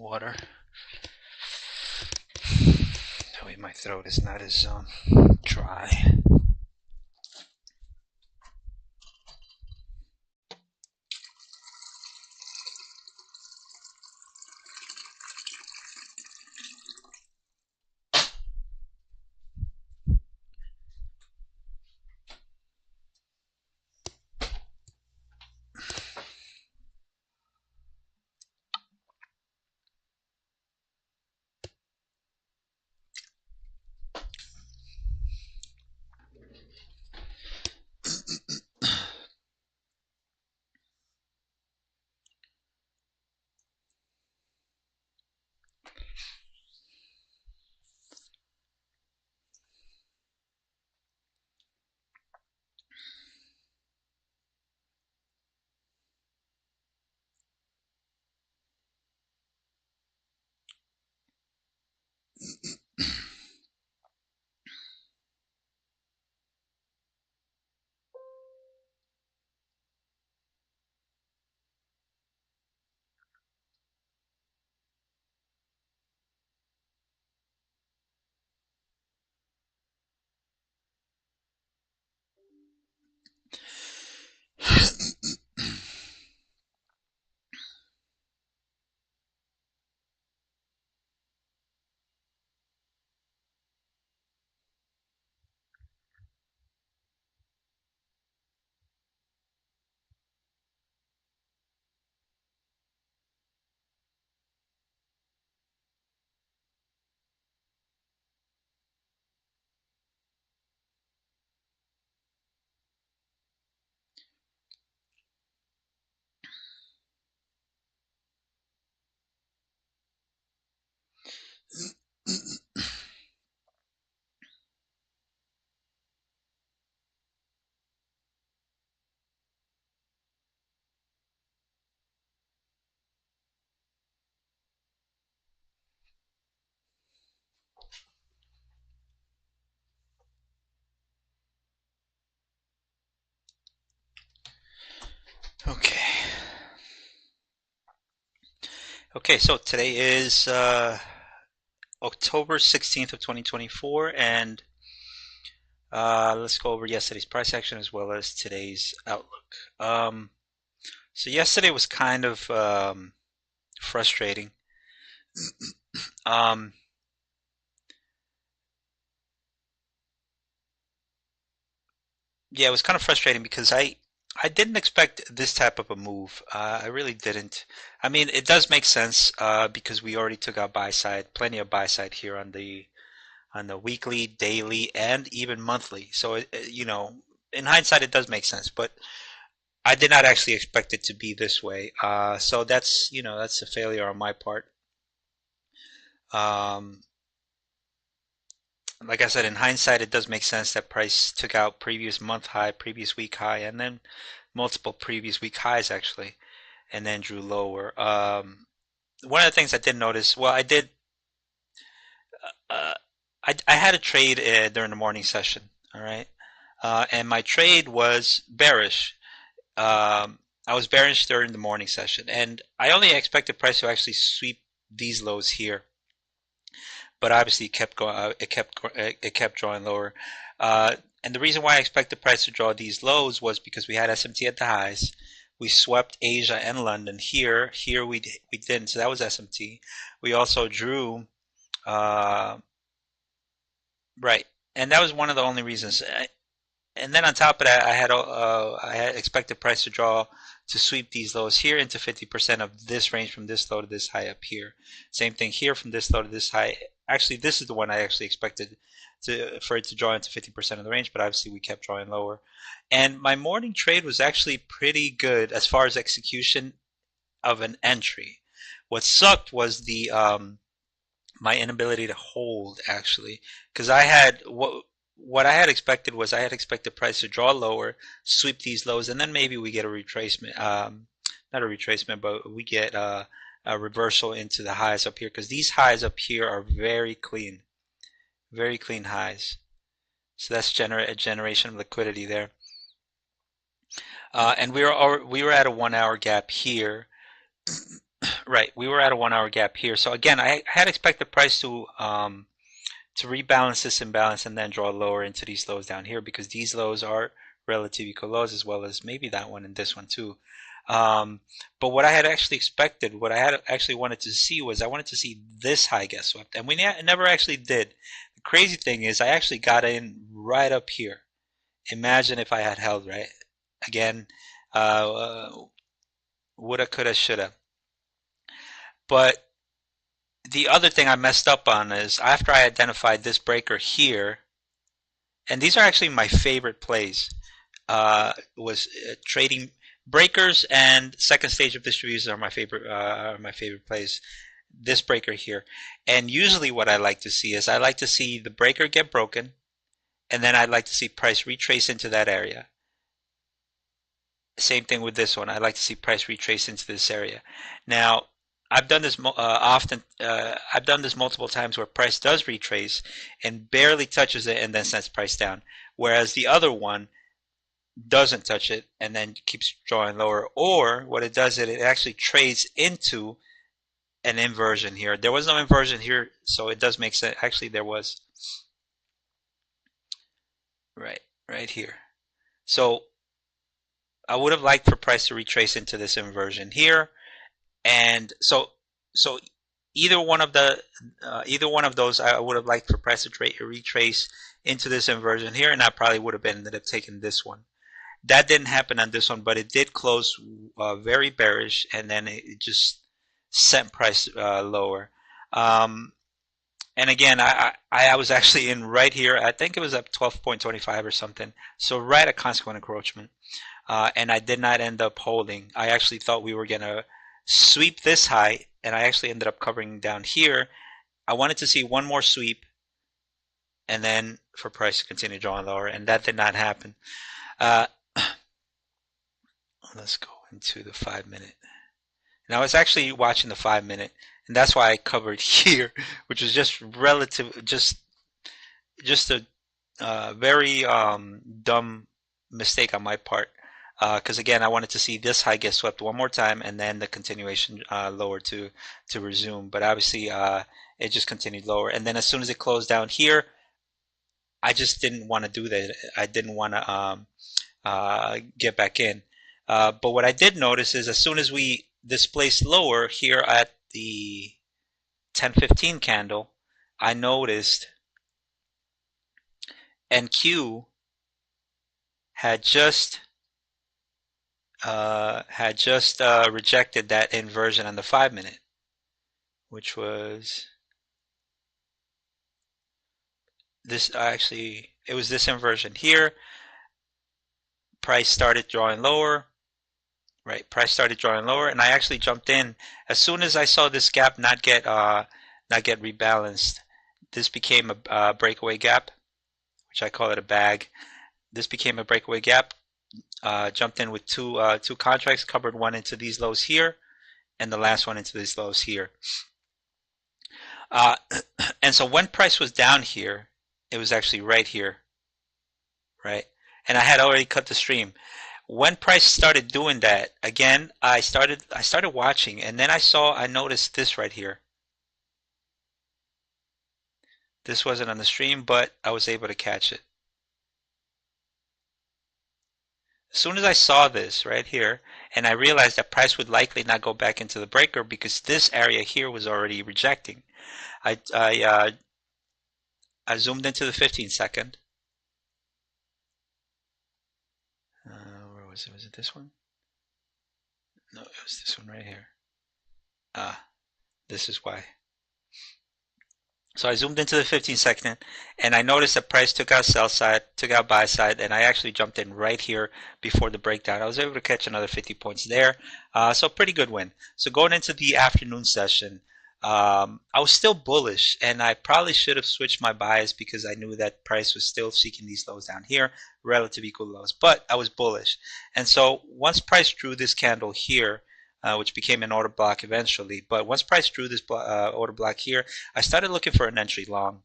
water. That way my throat is not as dry. Okay. Okay, so today is October 16th of 2024, and let's go over yesterday's price action as well as today's outlook. So yesterday was kind of frustrating. Um, yeah, it was kind of frustrating because I didn't expect this type of a move. I really didn't. I mean, it does make sense because we already took our buy side, plenty of buy side here on the weekly, daily, and even monthly. So you know, in hindsight, it does make sense, but I did not actually expect it to be this way. So that's that's a failure on my part. Um, like I said, in hindsight, it does make sense that price took out previous month high, previous week high, and then multiple previous week highs actually, and then drew lower. One of the things I did notice, well, I did, uh, I had a trade during the morning session, all right, and my trade was bearish. I was bearish during the morning session, and I only expected price to actually sweep these lows here, but obviously it kept going. It kept drawing lower. And the reason why I expected price to draw these lows was because we had SMT at the highs. We swept Asia and London here. Here we didn't, so that was SMT. We also drew uh, right, and that was one of the only reasons. And then on top of that, I had expected price to draw to sweep these lows here into 50% of this range from this low to this high up here. Same thing here from this low to this high. Actually, this is the one I actually expected for it to draw into 50% of the range, but obviously we kept drawing lower. And my morning trade was actually pretty good as far as execution of an entry. What sucked was the my inability to hold actually, because I had what I had expected was I had expected price to draw lower, sweep these lows, and then maybe we get a retracement. Not a retracement, but we get a reversal into the highs up here because these highs up here are very clean highs. So that's a generation of liquidity there. And we were at a 1 hour gap here, Right, we were at a 1 hour gap here. So again, I had expected price to rebalance this imbalance and then draw lower into these lows down here because these lows are relative equal lows as well as maybe that one and this one too. Um, but what I had actually expected, what I had actually wanted to see was I wanted to see this high get swept, and we never actually did. The crazy thing is I actually got in right up here. Imagine if I had held, right? Again, woulda, coulda, shoulda. But the other thing I messed up on is after I identified this breaker here, and these are actually my favorite plays, was trading breakers and second stage of distributions are my favorite plays. This breaker here, and usually what I like to see is I like to see the breaker get broken, and then I'd like to see price retrace into that area. Same thing with this one. I like to see price retrace into this area. Now, I've done this often. I've done this multiple times where price does retrace and barely touches it and then sends price down. Whereas the other one doesn't touch it and then keeps drawing lower. Or what it does is it actually trades into an inversion here. There was no inversion here, so it does make sense. Actually, there was right here. So I would have liked for price to retrace into this inversion here, and so either one of those I would have liked for price to retrace into this inversion here, and I probably would have ended up taking this one. That didn't happen on this one, but it did close very bearish, and then it just sent price lower. And again, I was actually in right here. I think it was at 12.25 or something. So right at consequent encroachment. And I did not end up holding. I actually thought we were going to sweep this high, and I actually ended up covering down here. I wanted to see one more sweep, and then for price to continue drawing lower, and that did not happen. Let's go into the 5 minute. And I was actually watching the 5 minute, and that's why I covered here, which was just relative, just a very dumb mistake on my part. Because again, I wanted to see this high get swept one more time, and then the continuation lower to resume. But obviously, it just continued lower, and then as soon as it closed down here, I just didn't want to do that. I didn't want to get back in. But what I did notice is as soon as we displaced lower here at the 10-15 candle, I noticed NQ had just rejected that inversion on the 5 minute, which was this. Actually, it was this inversion here. Price started drawing lower. Right, price started drawing lower, and I actually jumped in as soon as I saw this gap not get rebalanced. This became a breakaway gap, which I call it a bag. This became a breakaway gap. Jumped in with two contracts, covered one into these lows here, and the last one into these lows here. And so when price was down here, it was actually right here, right? And I had already cut the stream. When price started doing that, again, I started watching, and then I noticed this right here. This wasn't on the stream, but I was able to catch it. As soon as I saw this right here, and I realized that price would likely not go back into the breaker because this area here was already rejecting, I zoomed into the 15-second. Where was it? Was it this one? No, it was this one right here. This is why. So I zoomed into the 15-second, and I noticed that price took out sell side, took out buy side, and I actually jumped in right here before the breakdown. I was able to catch another 50 points there. So pretty good win. So going into the afternoon session, I was still bullish, and I probably should have switched my bias because I knew that price was still seeking these lows down here, relative equal lows, but I was bullish. And so once price drew this candle here, which became an order block eventually, but once price drew this order block here, I started looking for an entry long.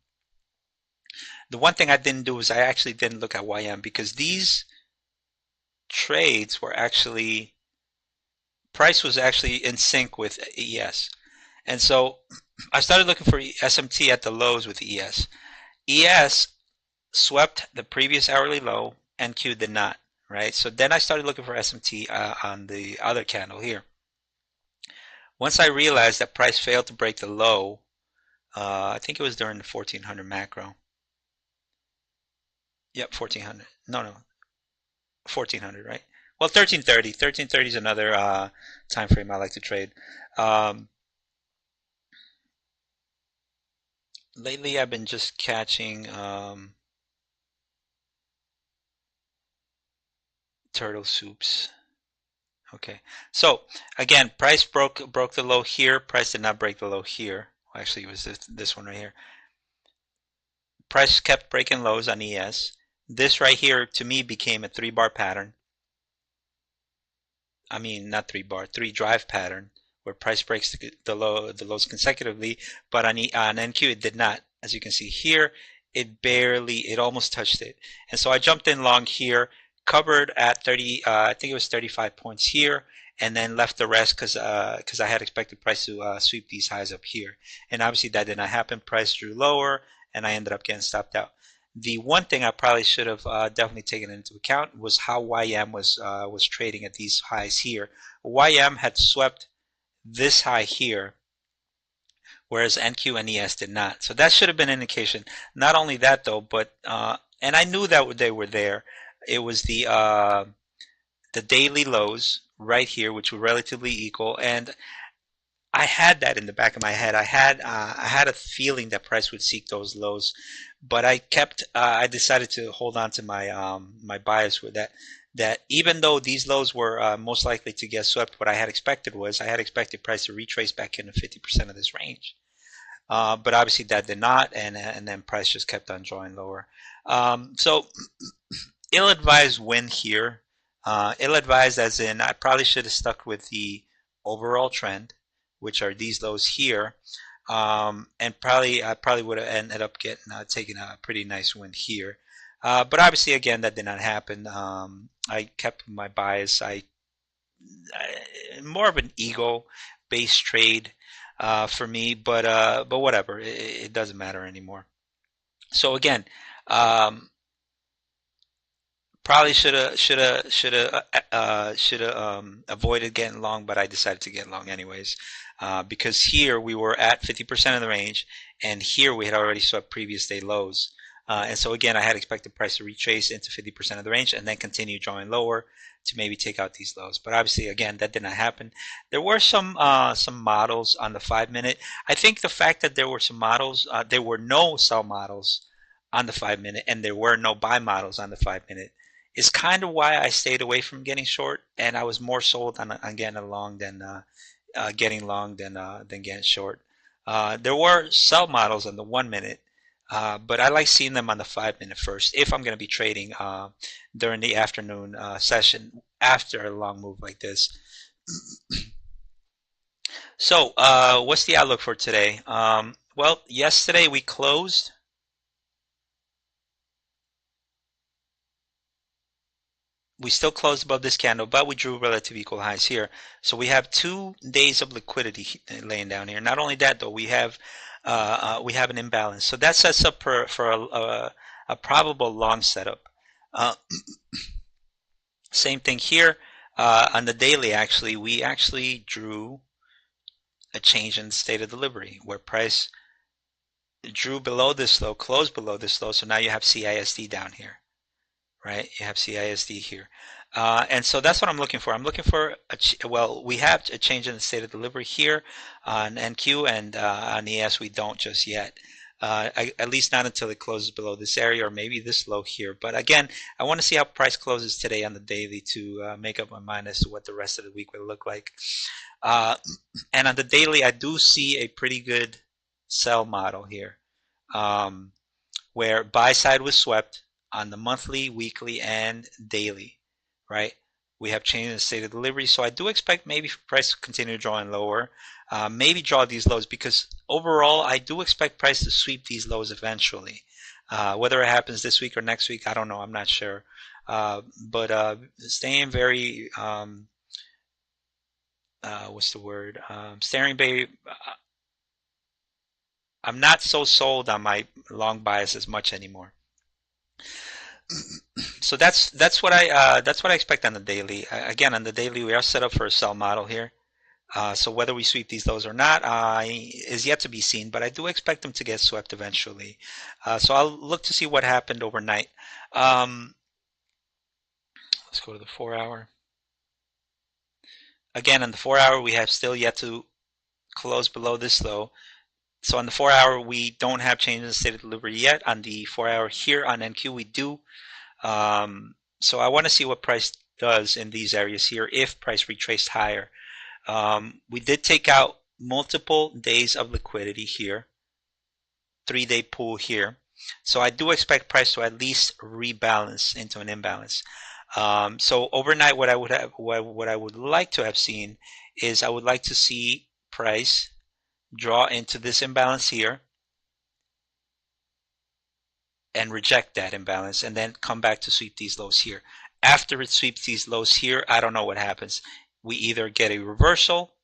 The one thing I didn't do is I actually didn't look at YM because these trades were actually price was actually in sync with ES. And so I started looking for SMT at the lows with ES. ES swept the previous hourly low, NQ did not, right? So then I started looking for SMT on the other candle here. Once I realized that price failed to break the low, I think it was during the 1400 macro. Yep, 1400. No, 1400, right? Well, 1330. 1330 is another time frame I like to trade. Um, lately, I've been just catching turtle soups. Okay, so again, price broke the low here. Price did not break the low here. Well, actually, it was this one right here. Price kept breaking lows on ES. This right here to me became a 3-bar pattern. I mean, not 3-bar, 3-drive pattern where price breaks the lows consecutively, but on NQ it did not. As you can see here, it almost touched it. And so I jumped in long here, covered at 30, I think it was 35 points here, and then left the rest because I had expected price to sweep these highs up here. And obviously that did not happen. Price drew lower, and I ended up getting stopped out. The one thing I probably should have definitely taken into account was how YM was trading at these highs here. YM had swept this high here, whereas NQ and ES did not. So that should have been an indication. Not only that though, but and I knew that they were there. It was the daily lows right here, which were relatively equal, and I had that in the back of my head. I had a feeling that price would seek those lows, but I decided to hold on to my bias with that even though these lows were most likely to get swept, what I had expected was I had expected price to retrace back into 50% of this range. But obviously that did not, and then price just kept on drawing lower. So ill-advised win here. Ill-advised as in I probably should have stuck with the overall trend, which are these lows here, and I probably would have ended up taking a pretty nice win here. But obviously, again, that did not happen. I kept my bias. More of an ego-based trade for me, but whatever. It doesn't matter anymore. So again, um, probably should have avoided getting long, but I decided to get long anyways, because here we were at 50% of the range, and here we had already swept previous day lows, and so again I had expected price to retrace into 50% of the range and then continue drawing lower to maybe take out these lows. But obviously, again, that did not happen. There were some models on the 5-minute. I think the fact that there were some models, there were no sell models on the 5-minute, and there were no buy models on the 5-minute is kind of why I stayed away from getting short, and I was more sold on getting long than getting short. There were sell models on the 1-minute, but I like seeing them on the 5-minute first if I'm going to be trading during the afternoon session after a long move like this. So, what's the outlook for today? Well, yesterday we closed. We still closed above this candle, but we drew relative equal highs here. So we have 2 days of liquidity laying down here. Not only that, though, we have an imbalance. So that sets up for a probable long setup. Same thing here on the daily. Actually, we actually drew a change in the state of delivery where price drew below this low, closed below this low. So now you have CISD down here. Right? You have CISD here. And so that's what I'm looking for. I'm looking for, well, we have a change in the state of delivery here on NQ, and on ES we don't just yet. At least not until it closes below this area or maybe this low here. But again, I want to see how price closes today on the daily to make up my mind as to what the rest of the week will look like. And on the daily, I do see a pretty good sell model here, where buy side was swept on the monthly, weekly, and daily, right? We have changed in the state of delivery, so I do expect maybe price to continue drawing lower, maybe draw these lows, because overall I do expect price to sweep these lows eventually. Whether it happens this week or next week, I don't know. I'm not sure. But staying very what's the word? Staring Bay. I'm not so sold on my long bias as much anymore. So that's what I expect on the daily. Again, on the daily, we are set up for a sell model here. So whether we sweep these lows or not is yet to be seen, but I do expect them to get swept eventually. So I'll look to see what happened overnight. Let's go to the 4 hour. Again, on the 4 hour, we have still yet to close below this low. So on the 4 hour, we don't have change in the state of delivery yet. On the 4 hour here on NQ, we do. So I want to see what price does in these areas here if price retraced higher. We did take out multiple days of liquidity here, 3-day pool here. So I do expect price to at least rebalance into an imbalance. So overnight, what I would like to have seen is I would like to see price draw into this imbalance here and reject that imbalance and then come back to sweep these lows here. After it sweeps these lows here, I don't know what happens. We either get a reversal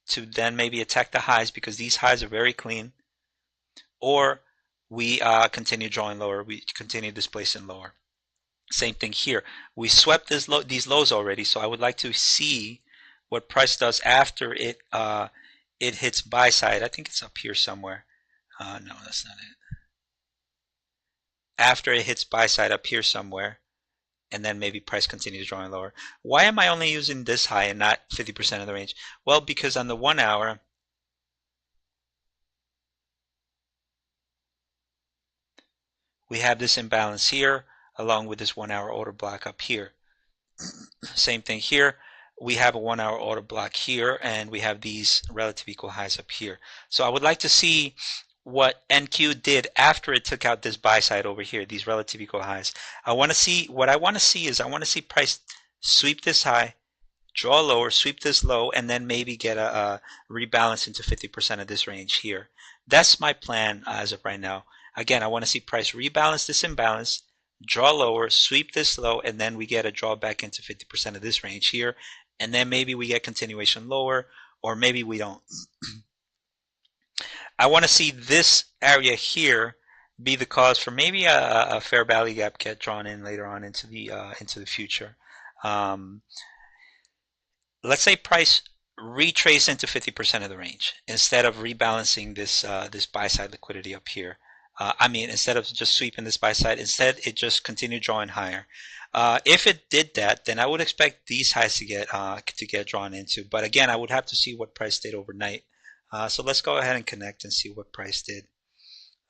to then maybe attack the highs because these highs are very clean, or we continue drawing lower, we continue displacing lower. Same thing here. We swept these lows already, so I would like to see what price does after it hits buy side. I think it's up here somewhere. No, that's not it. After it hits buy side up here somewhere, and then maybe price continues drawing lower. Why am I only using this high and not 50% of the range? Well, because on the 1 hour, we have this imbalance here along with this 1 hour order block up here. Same thing here. We have a 1 hour order block here, and we have these relative equal highs up here. So I would like to see what NQ did after it took out this buy side over here, these relative equal highs. I want to see price sweep this high, draw lower, sweep this low, and then maybe get a rebalance into 50% of this range here. That's my plan as of right now. Again, I want to see price rebalance this imbalance, draw lower, sweep this low, and then we get a draw back into 50% of this range here. And then maybe we get continuation lower, or maybe we don't. I want to see this area here be the cause for maybe a fair value gap get drawn in later on into the future. Let's say price retrace into 50% of the range instead of rebalancing this buy side liquidity up here. Instead of just sweeping this buy side, instead it just continued drawing higher. If it did that, then I would expect these highs to get drawn into. But again, I would have to see what price did overnight. So let's go ahead and connect and see what price did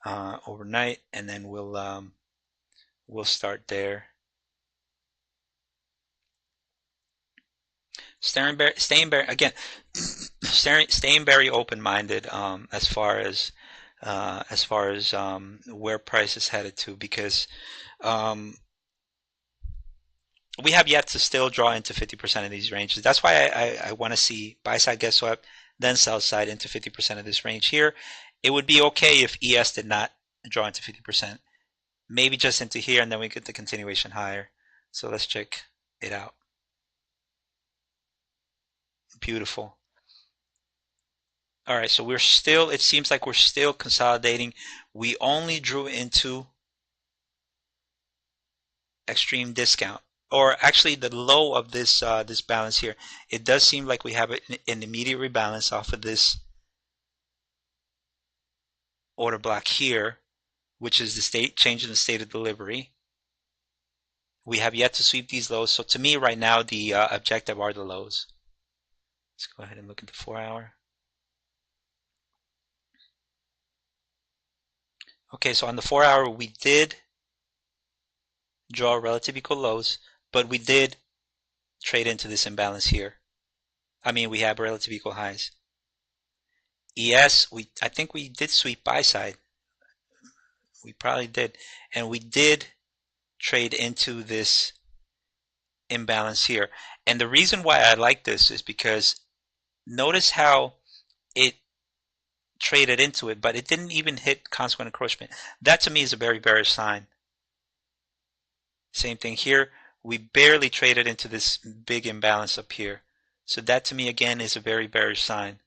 overnight, and then we'll start there. Staying very open-minded as far as where price is headed to, because we have yet to still draw into 50% of these ranges. That's why I want to see buy side get swept, then sell side into 50% of this range here. It would be okay if ES did not draw into 50%. Maybe just into here, and then we get the continuation higher. So let's check it out. Beautiful. All right, so it seems like we're still consolidating. We only drew into extreme discount, or actually the low of this balance here. It does seem like we have an immediate rebalance off of this order block here, which is the change in the state of delivery. We have yet to sweep these lows. So to me right now, the objective are the lows. Let's go ahead and look at the 4 hour. Okay, so on the 4 hour, we did draw relative equal lows, but we did trade into this imbalance here. We have relative equal highs. ES, I think we did sweep buy side. We probably did. And we did trade into this imbalance here. And the reason why I like this is because notice how it traded into it, but it didn't even hit consequent encroachment. That to me is a very bearish sign. Same thing here. We barely traded into this big imbalance up here. So that to me again is a very bearish sign.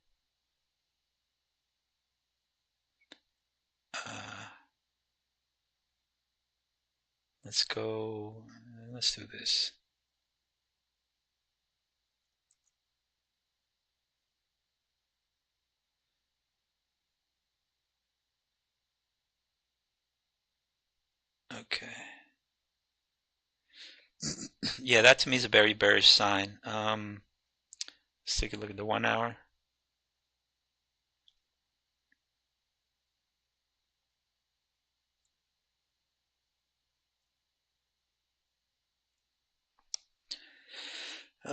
Let's go, let's do this. Okay. Yeah, that to me is a very bearish sign. Let's take a look at the 1 hour.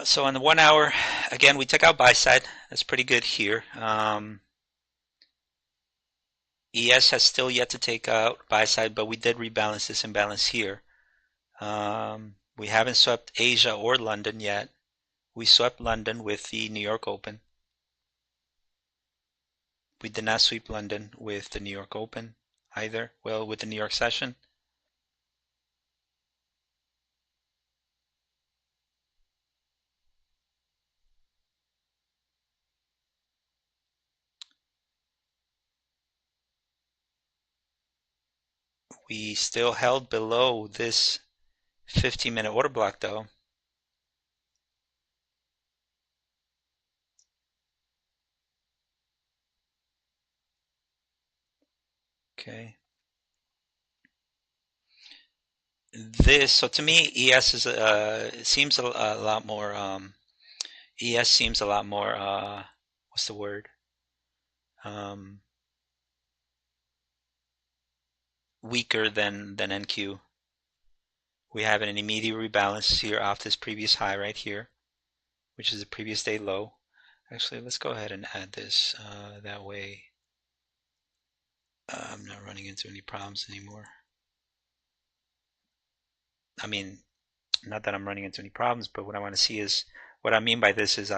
So on the 1 hour, again, we took out buy side. That's pretty good here. ES has still yet to take out buy side, but we did rebalance this imbalance here. We haven't swept Asia or London yet. We swept London with the New York Open. We did not sweep London with the New York Open either. Well, with the New York session. We still held below this 15-minute order block though. Okay. So to me, ES is seems a lot more. ES seems a lot more. What's the word? Um, Weaker than NQ. We have an immediate rebalance here off this previous high right here, which is the previous day low. Actually, let's go ahead and add this. That way, I'm not running into any problems anymore. I mean, not that I'm running into any problems, but what I want to see is, what I mean by this is,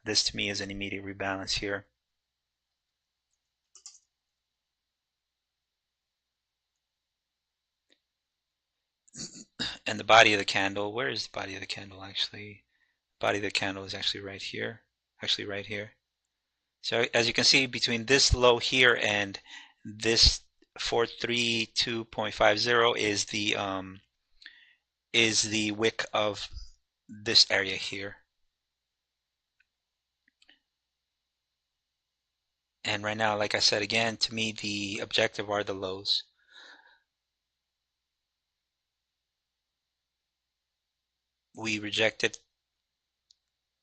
this to me is an immediate rebalance here. And the body of the candle, where is the body of the candle actually? Body of the candle is actually right here. Actually right here. So as you can see, between this low here and this 432.50 is the wick of this area here. And right now, like I said again, to me the objective are the lows. We rejected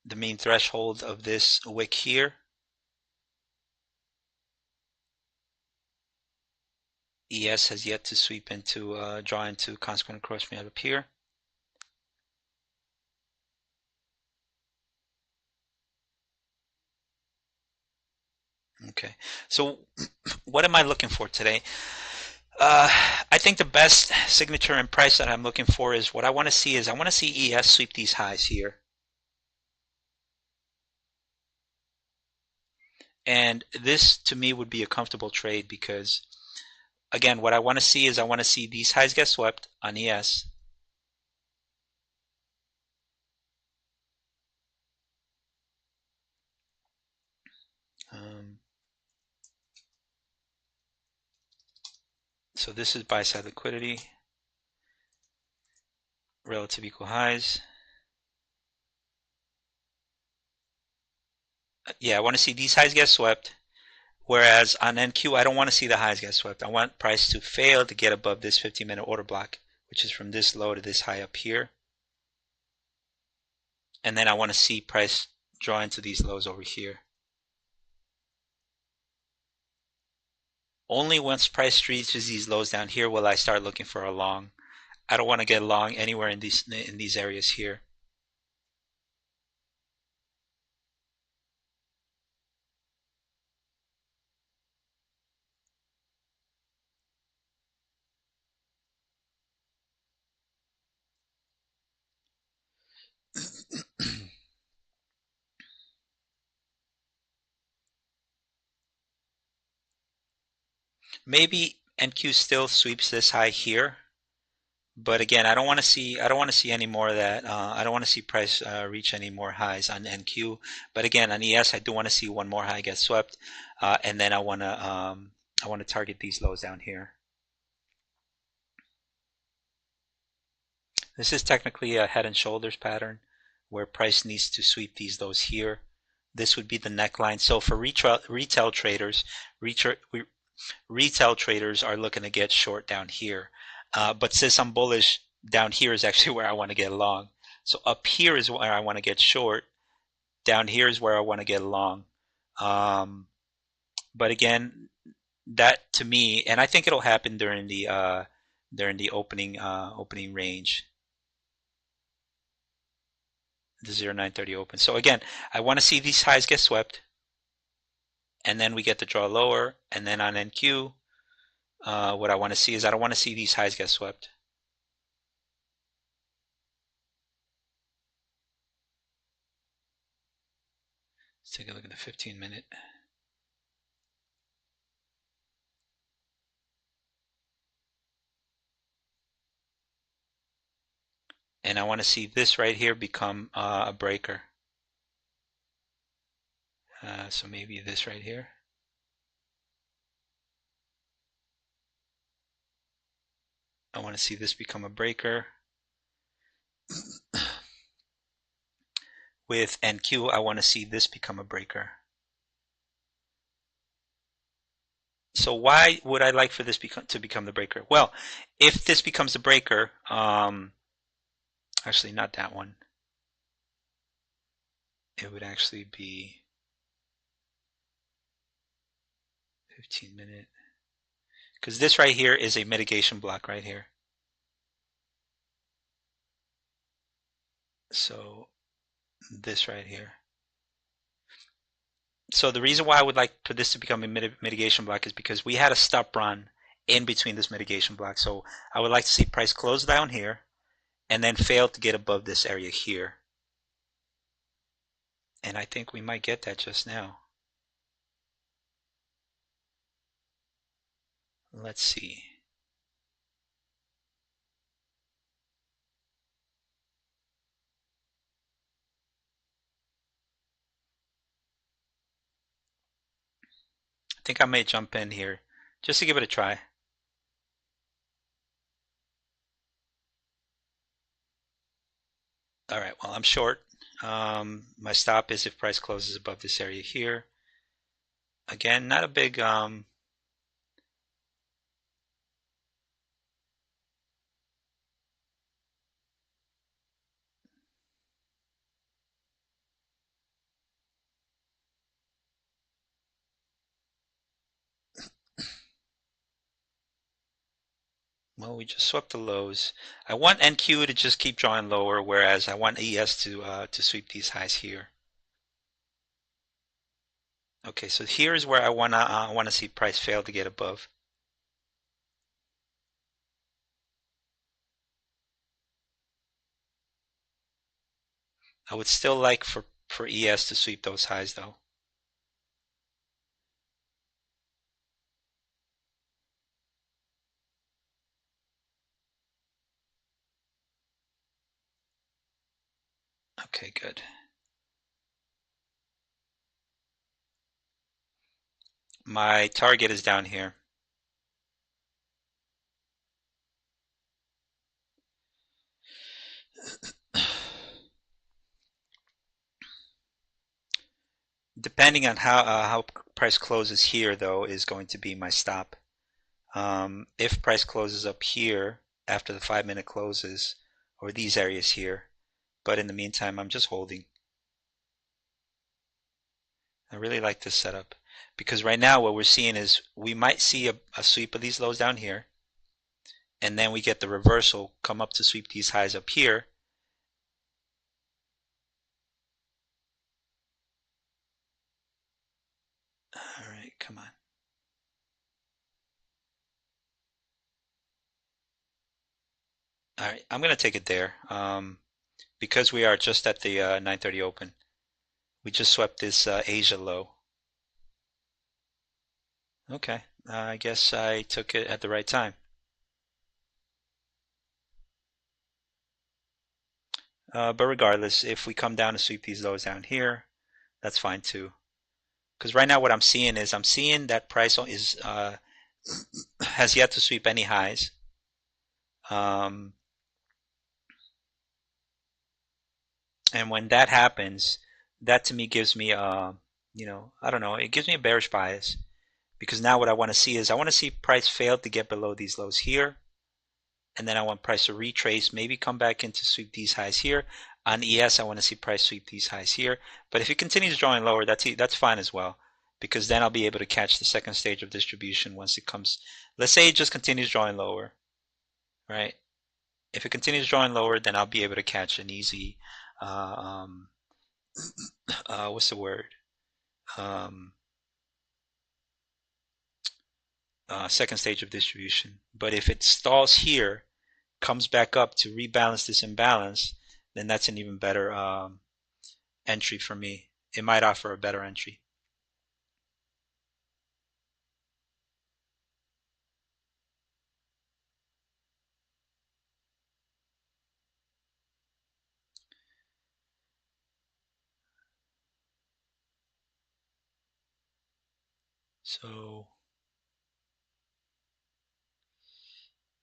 the main threshold of this wick here. ES has yet to sweep into, draw into consequent encroachment up here. Okay, so what am I looking for today? I think the best signature and price that I'm looking for is, what I want to see is, I want to see ES sweep these highs here. And this to me would be a comfortable trade because, again, what I want to see is, I want to see these highs get swept on ES. So this is buy side liquidity, relative equal highs. Yeah, I want to see these highs get swept. Whereas on NQ, I don't want to see the highs get swept. I want price to fail to get above this 15-minute order block, which is from this low to this high up here. And then I want to see price draw into these lows over here. Only once price reaches these lows down here will I start looking for a long. I don't want to get long anywhere in these areas here. Maybe NQ still sweeps this high here, But again, I don't want to see any more of that. I don't want to see price reach any more highs on NQ. But again, on ES, I do want to see one more high get swept, and then I want to target these lows down here. This is technically a head and shoulders pattern where price needs to sweep these lows here. This would be the neckline. So for retail traders, retail, retail traders are looking to get short down here. But since I'm bullish, down here is actually where I want to get long. So up here is where I want to get short. Down here is where I want to get long. But again, that to me, and I think it'll happen during the opening range, the 0930 open. So again, I want to see these highs get swept, and then we get the draw lower, and then on NQ, what I want to see is I don't want to see these highs get swept. Let's take a look at the 15-minute. And I want to see this right here become a breaker. So maybe this right here. I want to see this become a breaker. With NQ, I want to see this become a breaker. So why would I like for this to become the breaker? Well, if this becomes the breaker, actually not that one. It would actually be 15-minute. Because this right here is a mitigation block right here. So this right here. So the reason why I would like for this to become a mitigation block is because we had a stop run in between this mitigation block. So I would like to see price close down here and then fail to get above this area here. And I think we might get that just now. Let's see. I think I may jump in here just to give it a try. All right, well, I'm short. My stop is if price closes above this area here. Again, not a big well, we just swept the lows. I want NQ to just keep drawing lower, whereas I want ES to sweep these highs here. Okay, so here's where I wanna see price fail to get above. I would still like for ES to sweep those highs though. Okay, good. My target is down here. Depending on how price closes here though is going to be my stop. If price closes up here after the 5-minute closes, or these areas here, but in the meantime, I'm just holding. I really like this setup because right now what we're seeing is we might see a sweep of these lows down here, and then we get the reversal come up to sweep these highs up here. All right, come on. All right, I'm gonna take it there because we are just at the 9:30 open. We just swept this Asia low. Okay, I guess I took it at the right time. But regardless, if we come down and sweep these lows down here, that's fine too. Because right now what I'm seeing is I'm seeing that price is has yet to sweep any highs. Um, and when that happens, that to me gives me I don't know, it gives me a bearish bias. Because now what I want to see is I want to see price fail to get below these lows here. And then I want price to retrace, maybe come back in to sweep these highs here. On ES, I want to see price sweep these highs here. But if it continues drawing lower, that's fine as well, because then I'll be able to catch the second stage of distribution once it comes. Let's say it just continues drawing lower, right? If it continues drawing lower, then I'll be able to catch an easy, uh, um, what's the word? Um, Second stage of distribution. But if it stalls here, comes back up to rebalance this imbalance, then that's an even better entry for me. It might offer a better entry. So,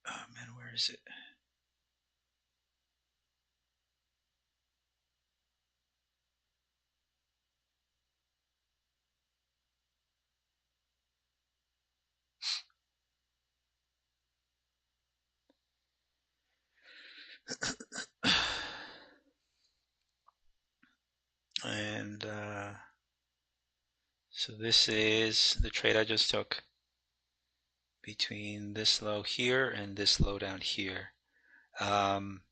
oh man, where is it? And so this is the trade I just took between this low here and this low down here. Um,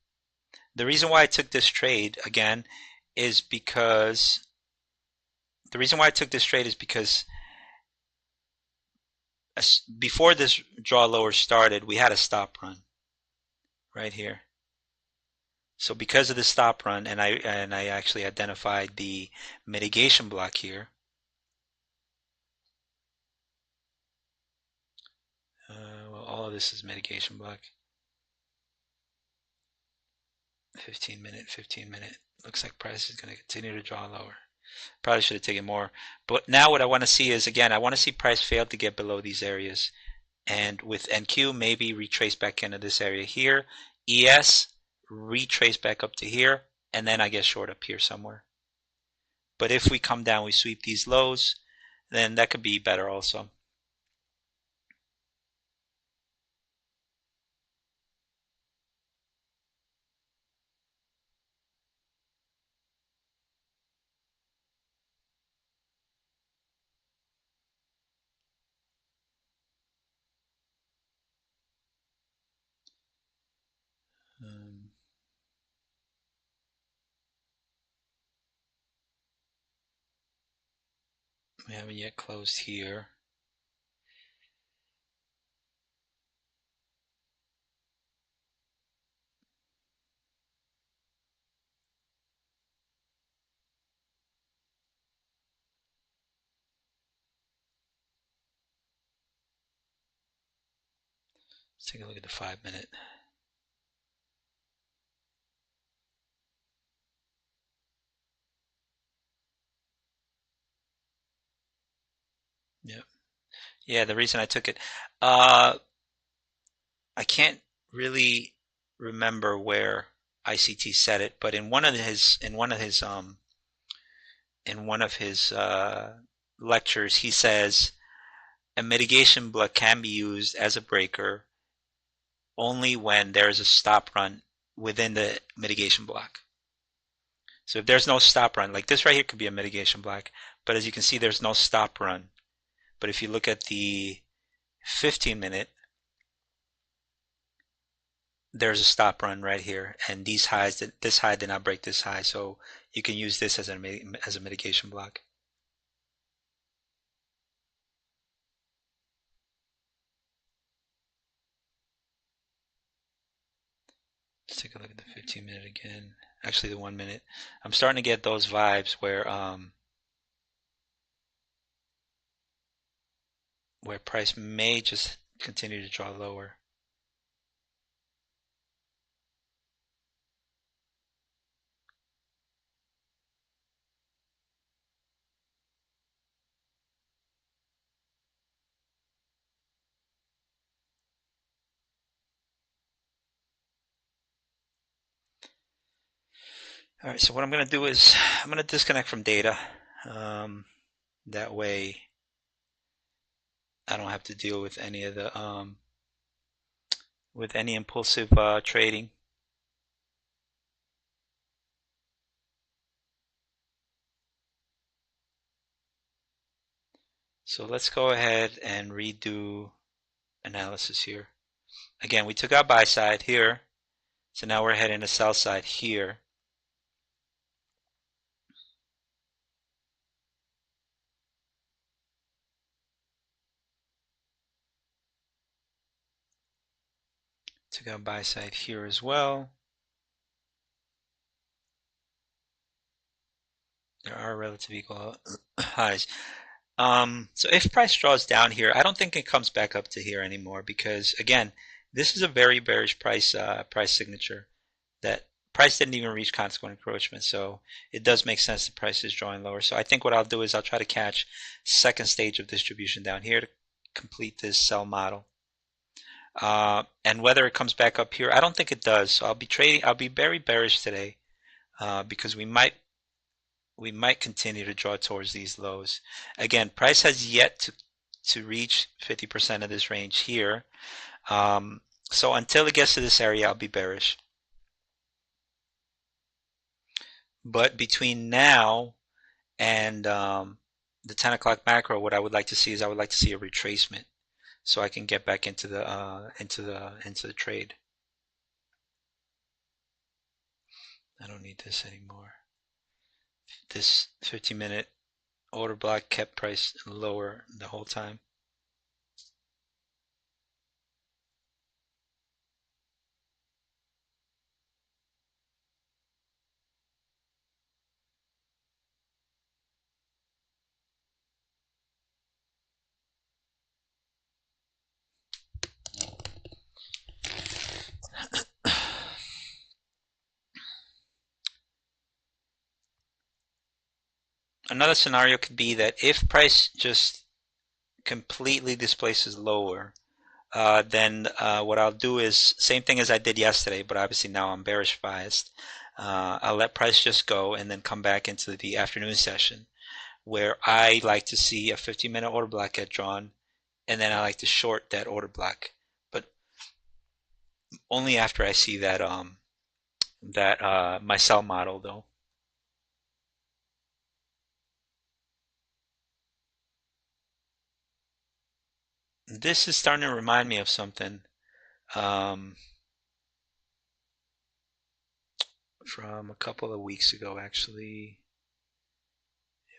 the reason why I took this trade again is because before this draw lower started, we had a stop run right here. So because of the stop run, and I actually identified the mitigation block here. Well, all of this is mitigation block. 15 minute, 15 minute. Looks like price is going to continue to draw lower. Probably should have taken more. But now what I want to see is, again, I want to see price fail to get below these areas. And with NQ, maybe retrace back into this area here. ES, retrace back up to here. And then I get short up here somewhere. But if we come down, we sweep these lows, then that could be better also. Um, we haven't yet closed here. Let's take a look at the 5 minute. Yep. Yeah, the reason I took it, I can't really remember where ICT said it, but in one of his lectures, he says a mitigation block can be used as a breaker only when there is a stop run within the mitigation block. So if there's no stop run, like this right here could be a mitigation block, but as you can see, there's no stop run. But if you look at the 15 minute, there's a stop run right here, and these highs, this high did not break this high, so you can use this as a mitigation block. Let's take a look at the 15 minute again. Actually, the 1 minute. I'm starting to get those vibes where price may just continue to draw lower. All right, so what I'm going to do is I'm going to disconnect from data. Um, that way I don't have to deal with any of the with any impulsive trading. So let's go ahead and redo analysis here. Again, we took our buy side here, so now we're heading to sell side here. Took our buy side here as well. There are relative equal highs. So if price draws down here, I don't think it comes back up to here anymore because again, this is a very bearish price signature that price didn't even reach consequent encroachment. So it does make sense the price is drawing lower. So I think what I'll do is I'll try to catch second stage of distribution down here to complete this sell model. And whether it comes back up here, I don't think it does. So I'll be trading. I'll be very bearish today because we might continue to draw towards these lows. Again, price has yet to reach 50% of this range here. So until it gets to this area, I'll be bearish. But between now and the 10 o'clock macro, what I would like to see is I would like to see a retracement so I can get back into the trade. I don't need this anymore. This 15-minute order block kept price lower the whole time. Another scenario could be that if price just completely displaces lower, then what I'll do is same thing as I did yesterday, but obviously now I'm bearish biased. I'll let price just go and then come back into the afternoon session where I like to see a 15-minute order block get drawn, and then I like to short that order block, but only after I see that my sell model though. This is starting to remind me of something um, from a couple of weeks ago, actually.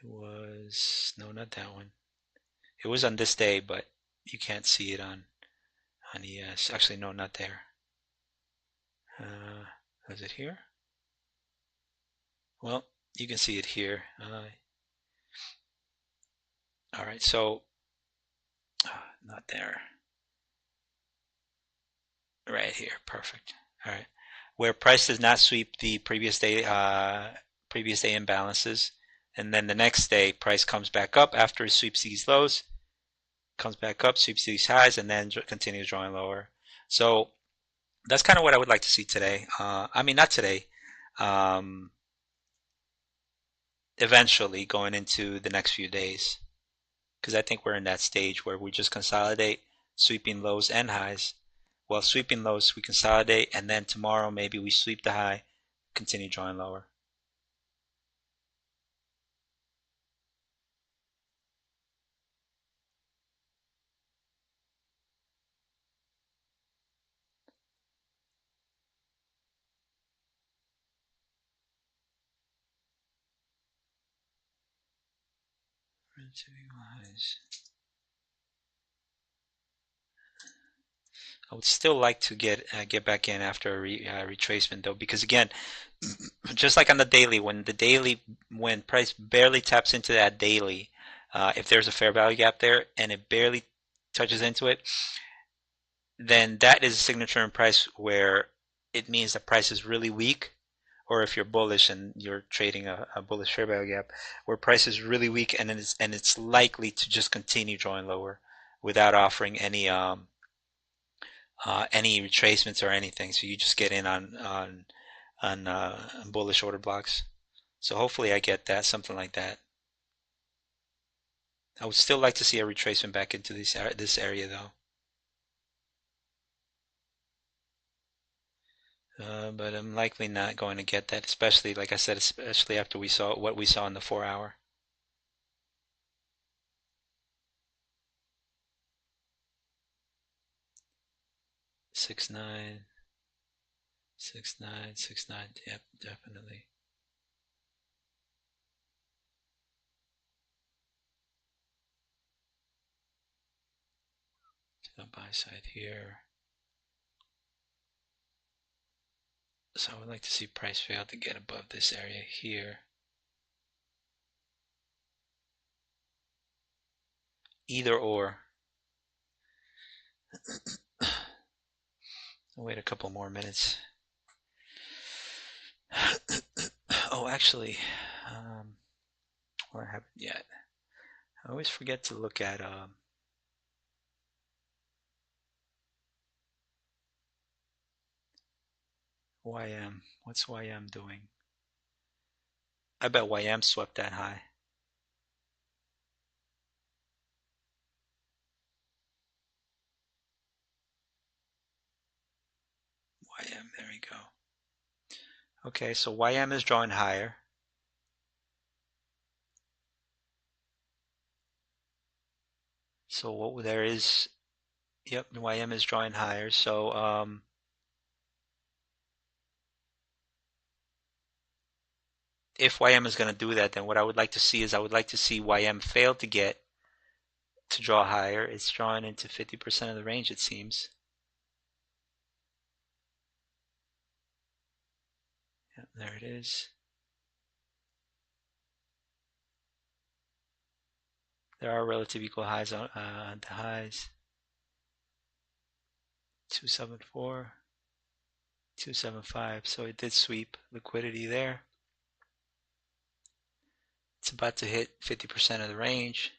It was, no, not that one. It was on this day, but you can't see it on ES. Actually, no, not there. Is it here? Well, you can see it here. All right, so not there. Right here, perfect. All right, where price does not sweep the previous day imbalances, and then the next day price comes back up after it sweeps these lows, comes back up, sweeps these highs, and then continues drawing lower. So that's kind of what I would like to see today. I mean, not today. Um, Eventually, going into the next few days, because I think we're in that stage where we just consolidate, sweeping lows and highs. Well, sweeping lows, we consolidate, and then tomorrow maybe we sweep the high, continue drawing lower. I would still like to get back in after a retracement though, because again, just like on the daily, when price barely taps into that daily, if there's a fair value gap there and it barely touches into it, then that is a signature in price where it means the price is really weak. Or if you're bullish and you're trading a bullish fair value gap, where price is really weak and it's likely to just continue drawing lower without offering any retracements or anything. So you just get in on on bullish order blocks. So hopefully I get that, something like that. I would still like to see a retracement back into this area though. But I'm likely not going to get that, especially, like I said, especially after we saw what we saw in the 4 hour. 6-9, 6-9, 6-9. Yep, definitely. To the buy side here. So I would like to see price fail to get above this area here. Either or. I'll wait a couple more minutes. Oh, actually, or I haven't yet. I always forget to look at YM. What's YM doing? I bet YM swept that high. YM, there we go. Okay, so YM is drawing higher. So what there is, yep, YM is drawing higher. So if YM is going to do that, then what I would like to see is I would like to see YM fail to draw higher. It's drawing into 50% of the range, it seems. Yep, there it is. There are relative equal highs on the highs. 274, 275. So it did sweep liquidity there. It's about to hit 50% of the range.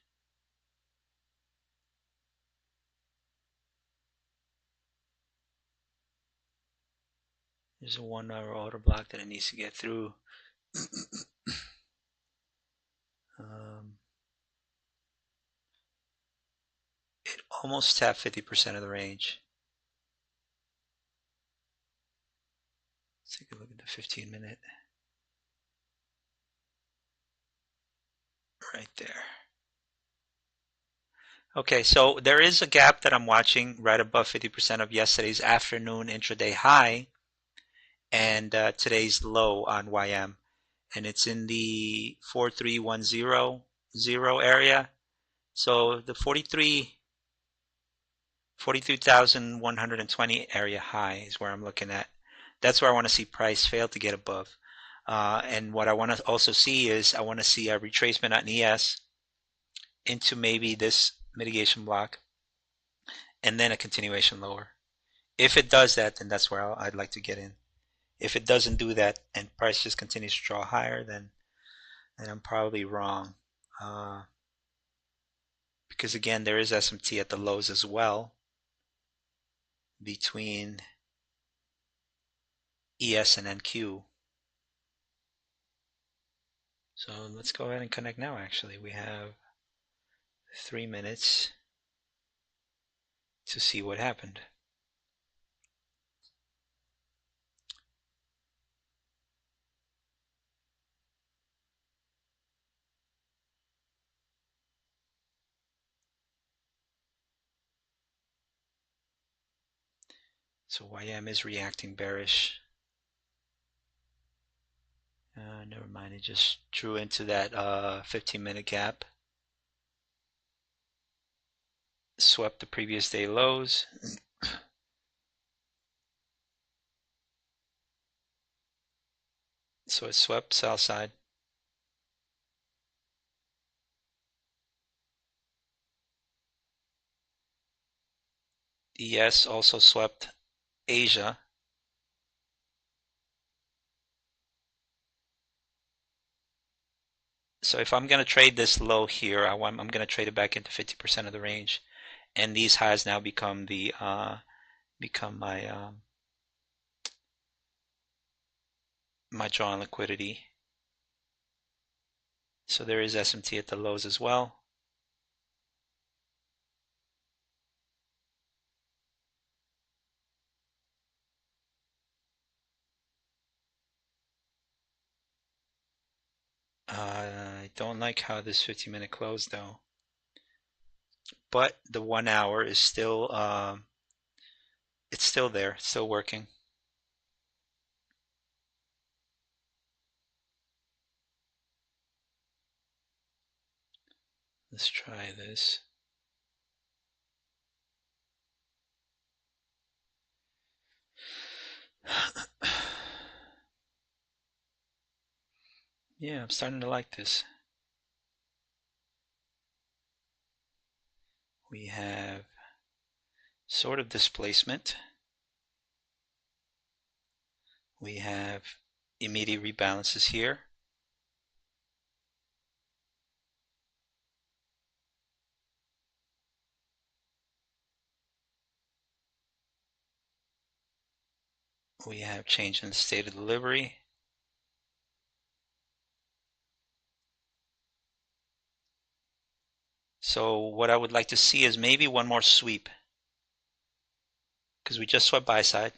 There's a 1 hour order block that it needs to get through. It almost tapped 50% of the range. Let's take a look at the 15-minute. Right there. Okay, so there is a gap that I'm watching right above 50% of yesterday's afternoon intraday high and today's low on YM. And it's in the 43100 area. So the 43,120 area high is where I'm looking at. That's where I want to see price fail to get above. And what I want to also see is I want to see a retracement on ES into maybe this mitigation block and then a continuation lower. If it does that, then that's where I'd like to get in. If it doesn't do that and price just continues to draw higher, then I'm probably wrong. Because again, there is SMT at the lows as well between ES and NQ. So let's go ahead and connect now. Actually, we have 3 minutes to see what happened. So YM is reacting bearish. Never mind, it just drew into that 15-minute gap. Swept the previous day lows. So it swept sell side. ES also swept Asia. So if I'm going to trade this low here, I'm going to trade it back into 50% of the range, and these highs now become the my my draw on liquidity. So there is SMT at the lows as well. I don't like how this 50-minute closed though. But the 1 hour is still, it's still there, it's still working. Let's try this. Yeah, I'm starting to like this. We have sort of displacement. We have immediate rebalances here. We have change in the state of delivery. So what I would like to see is maybe one more sweep, because we just swept buy side.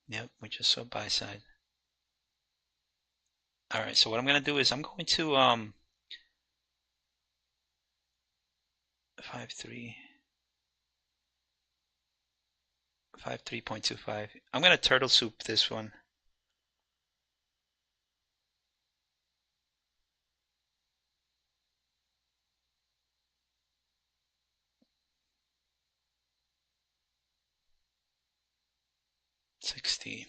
Yep, we just swept buy side. All right, so what I'm going to do is I'm going to 53 53.25. I'm going to turtle soup this one. $60.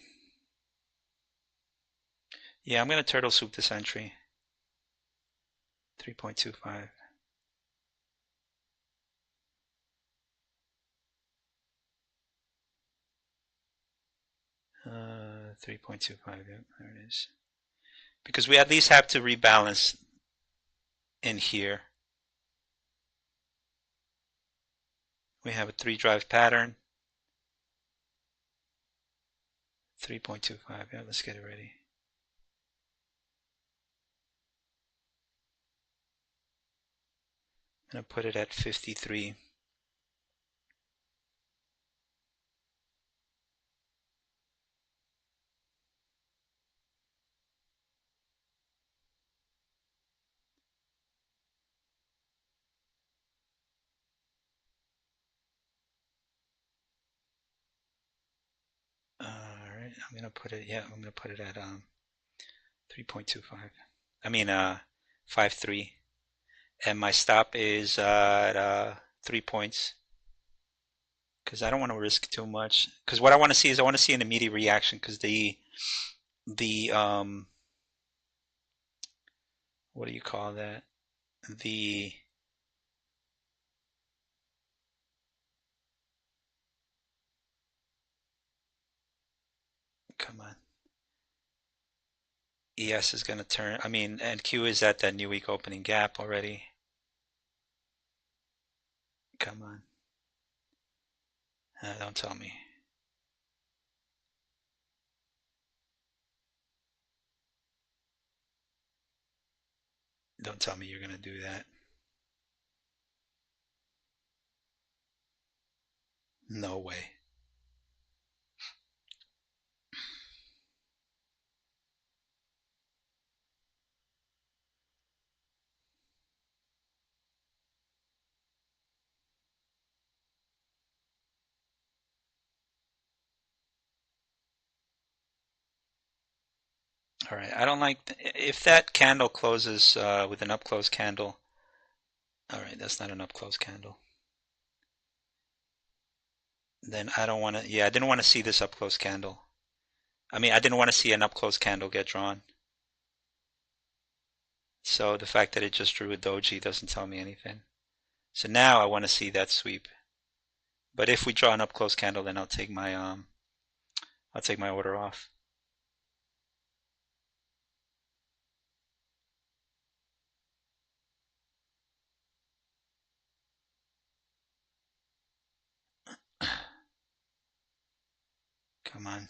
Yeah, I'm going to turtle soup this entry. 3.25. 3.25. Yep, there it is. Because we at least have to rebalance in here. We have a 3 drive pattern. 3.25. Yeah, let's get it ready. I'm going to put it at 53. All right, I'm going to put it, yeah, I'm going to put it at 3.25. I mean, 5.3. And my stop is at 3 points. Because I don't want to risk too much. Because what I want to see is I want to see an immediate reaction. Because the what do you call that? The come on. ES is going to turn. I mean, and Q is at that new week opening gap already. Come on. Don't tell me. Don't tell me you're going to do that. No way. All right. I don't like if that candle closes with an up close candle. All right, that's not an up close candle. Then I don't want to. Yeah, I didn't want to see this up close candle. I mean, I didn't want to see an up close candle get drawn. So the fact that it just drew a doji doesn't tell me anything. So now I want to see that sweep. But if we draw an up close candle, then I'll take my order off. Come on.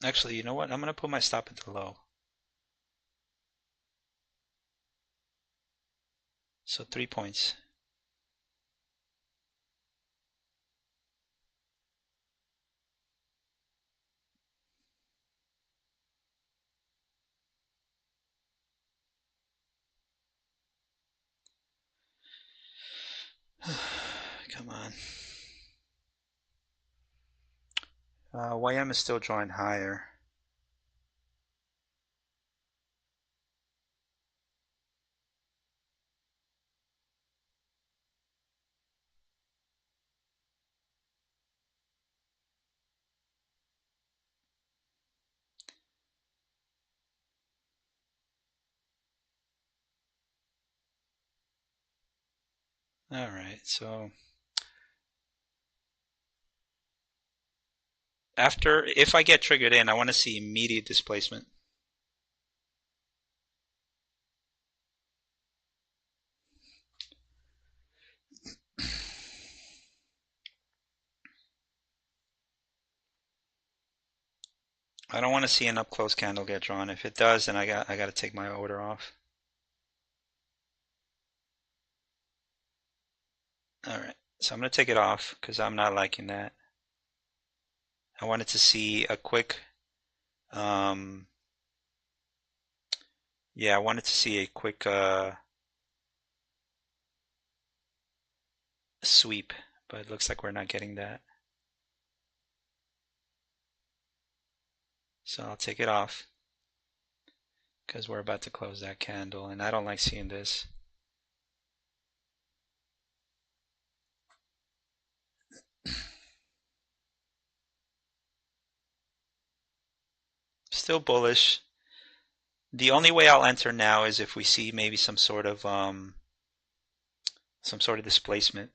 Actually, you know what? I'm going to put my stop at the low. So 3 points. Come on. YM is still drawing higher. All right, so if I get triggered in, I want to see immediate displacement. I don't want to see an up close candle get drawn. If it does, then I got to take my order off. All right, so I'm going to take it off because I'm not liking that. I wanted to see a quick, yeah, I wanted to see a quick sweep, but it looks like we're not getting that. So I'll take it off because we're about to close that candle, and I don't like seeing this. Still bullish. The only way I'll enter now is if we see maybe some sort of displacement.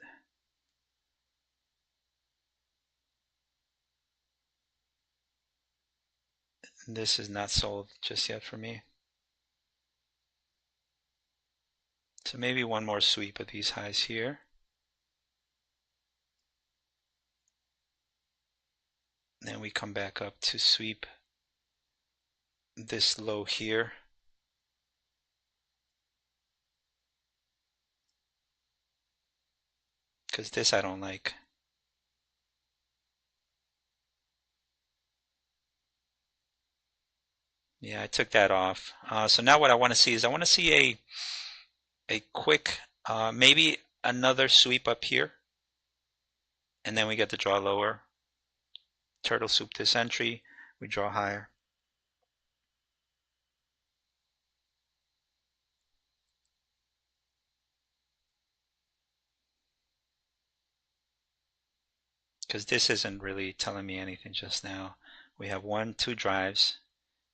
This is not sold just yet for me. So maybe one more sweep of these highs here. Then we come back up to sweep this low here. Because this I don't like. Yeah, I took that off. So now what I want to see is I want to see a quick, maybe another sweep up here. And then we get to draw lower. Turtle soup this entry. We draw higher. Because this isn't really telling me anything just now. We have 1, 2 drives,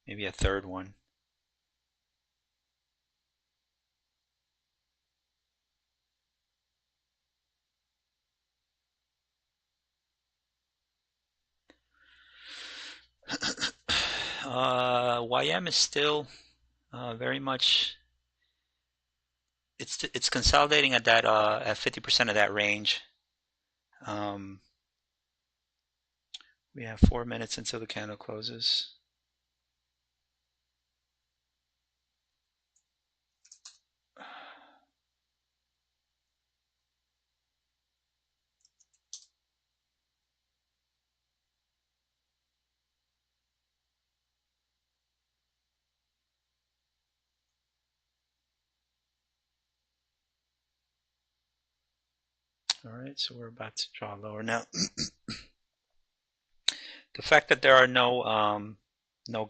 maybe a third one. YM is still very much, it's consolidating at that at 50% of that range. We have 4 minutes until the candle closes. All right, so we're about to draw lower now. The fact that there are no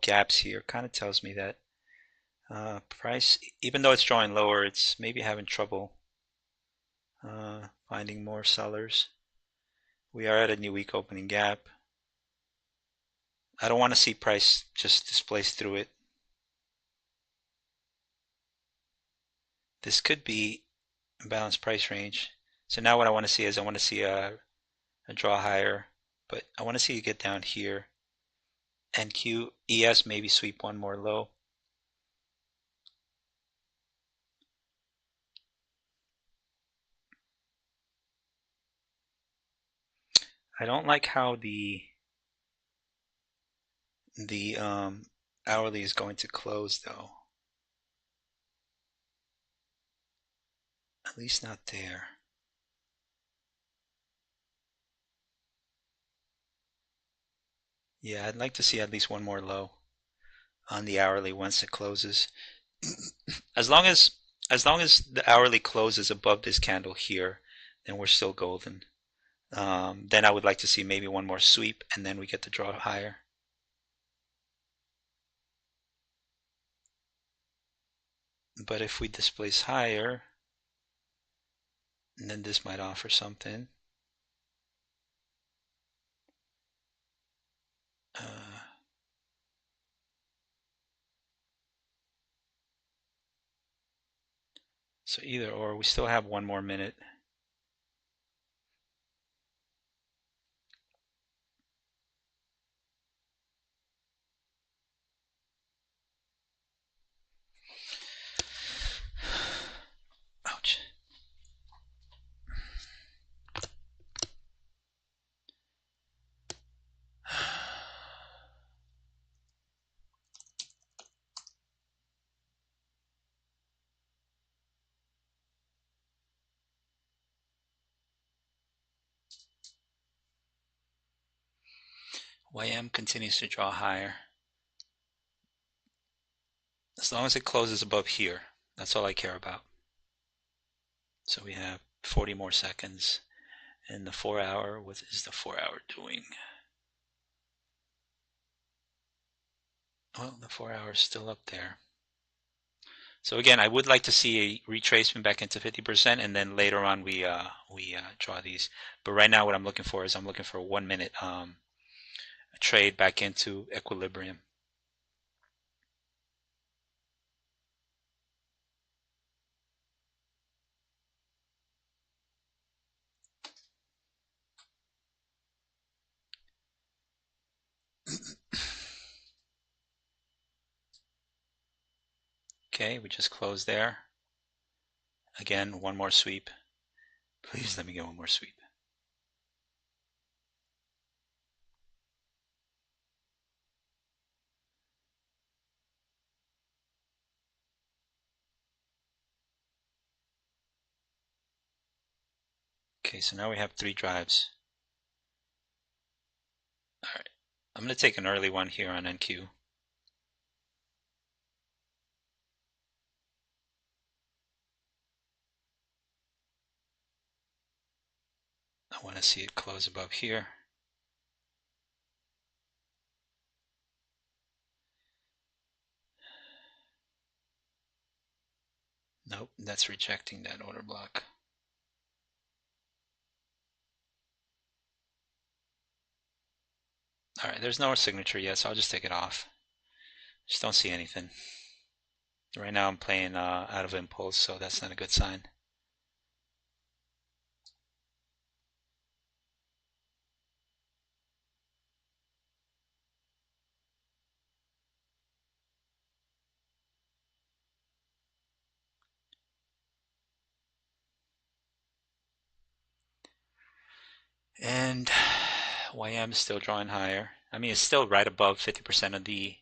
gaps here kind of tells me that price, even though it's drawing lower, it's maybe having trouble finding more sellers. We are at a new week opening gap. I don't want to see price just displace through it. This could be a balanced price range. So now what I want to see is I want to see a draw higher, but I want to see you get down here. And ES maybe sweep one more low. I don't like how the hourly is going to close though. At least not there. Yeah, I'd like to see at least one more low on the hourly once it closes. As long as as long as the hourly closes above this candle here, then we're still golden. Then I would like to see maybe one more sweep, and then we get to draw higher. But if we displace higher, then this might offer something. Uh, so either or, we still have one more minute. Ouch. YM continues to draw higher. As long as it closes above here, that's all I care about. So we have 40 more seconds. And the 4 hour, what is the 4 hour doing? Well, the 4 hour is still up there. So again, I would like to see a retracement back into 50%, and then later on we draw these. But right now, what I'm looking for is I'm looking for a 1 minute trade back into equilibrium. Okay, we just closed there. Again, one more sweep. Please let me get one more sweep. Okay, so now we have 3 drives. All right, I'm going to take an early one here on NQ. I want to see it close above here. Nope, that's rejecting that order block. All right, there's no signature yet, so I'll just take it off. Just don't see anything. Right now I'm playing out of impulse, so that's not a good sign. And YM is still drawing higher. I mean, it's still right above 50% of the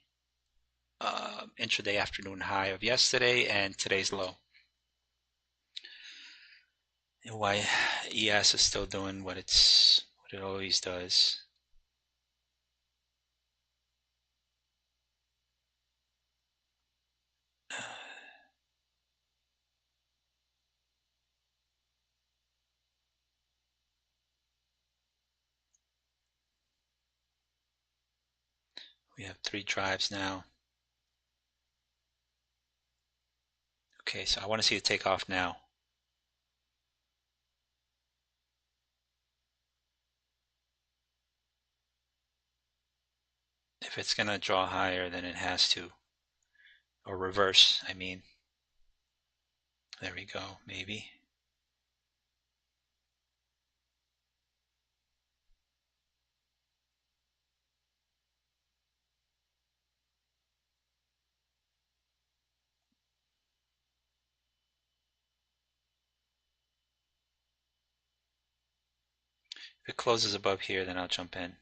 intraday afternoon high of yesterday and today's low. And YES is still doing what it always does. We have 3 drives now. Okay, so I want to see it take off now. If it's going to draw higher, then it has to. Or reverse, I mean. There we go, maybe. If it closes above here, then I'll jump in.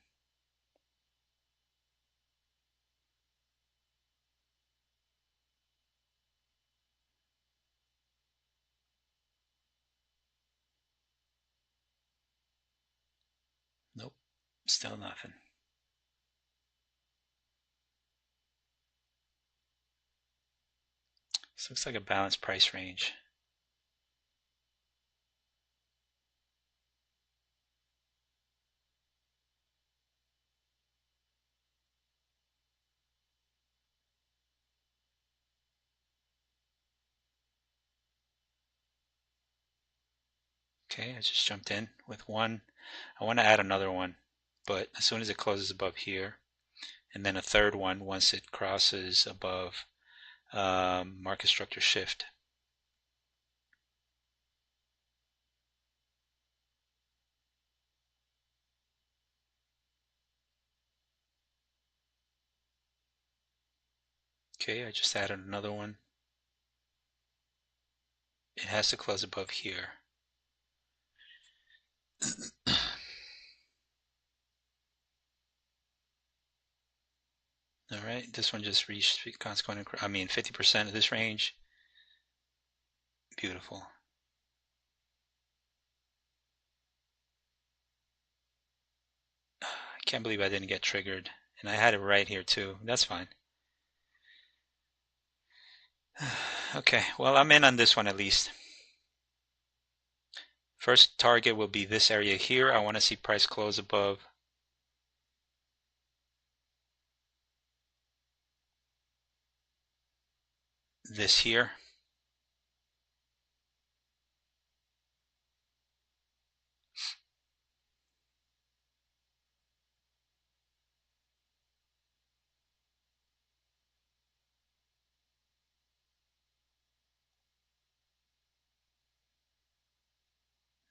Nope, still nothing. This looks like a balanced price range. Okay, I just jumped in with one. I want to add another one, but as soon as it closes above here, and then a third one once it crosses above market structure shift. Okay, I just added another one. It has to close above here. All right, this one just reached 50% of this range. Beautiful. I can't believe I didn't get triggered. And I had it right here too. That's fine. Okay, well, I'm in on this one at least. First target will be this area here. I want to see price close above this here.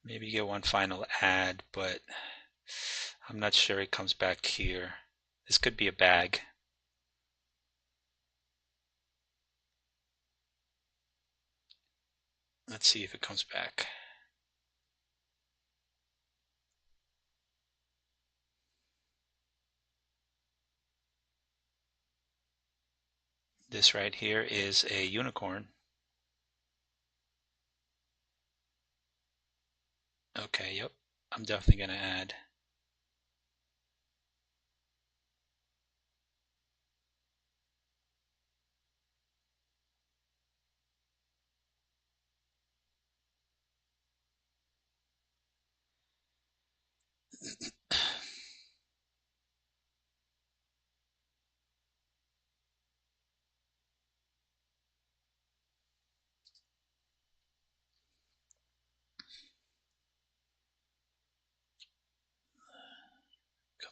Maybe get one final add, but I'm not sure it comes back here. This could be a bag. Let's see if it comes back. This right here is a unicorn. Okay, yep. I'm definitely going to add.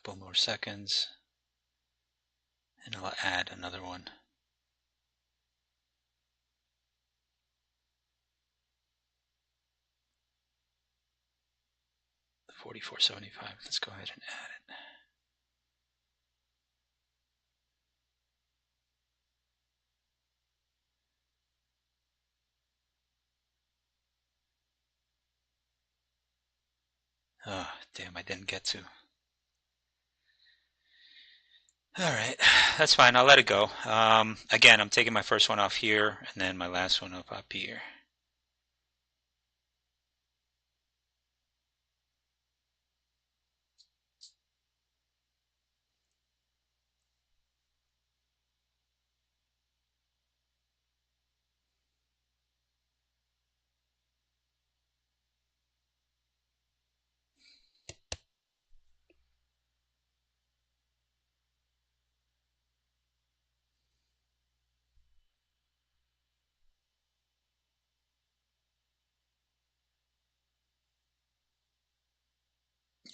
Couple more seconds, and I'll add another one. 44.75. Let's go ahead and add it. Oh, damn, I didn't get to. All right, that's fine. I'll let it go. Again, I'm taking my first one off here, and then my last one up here.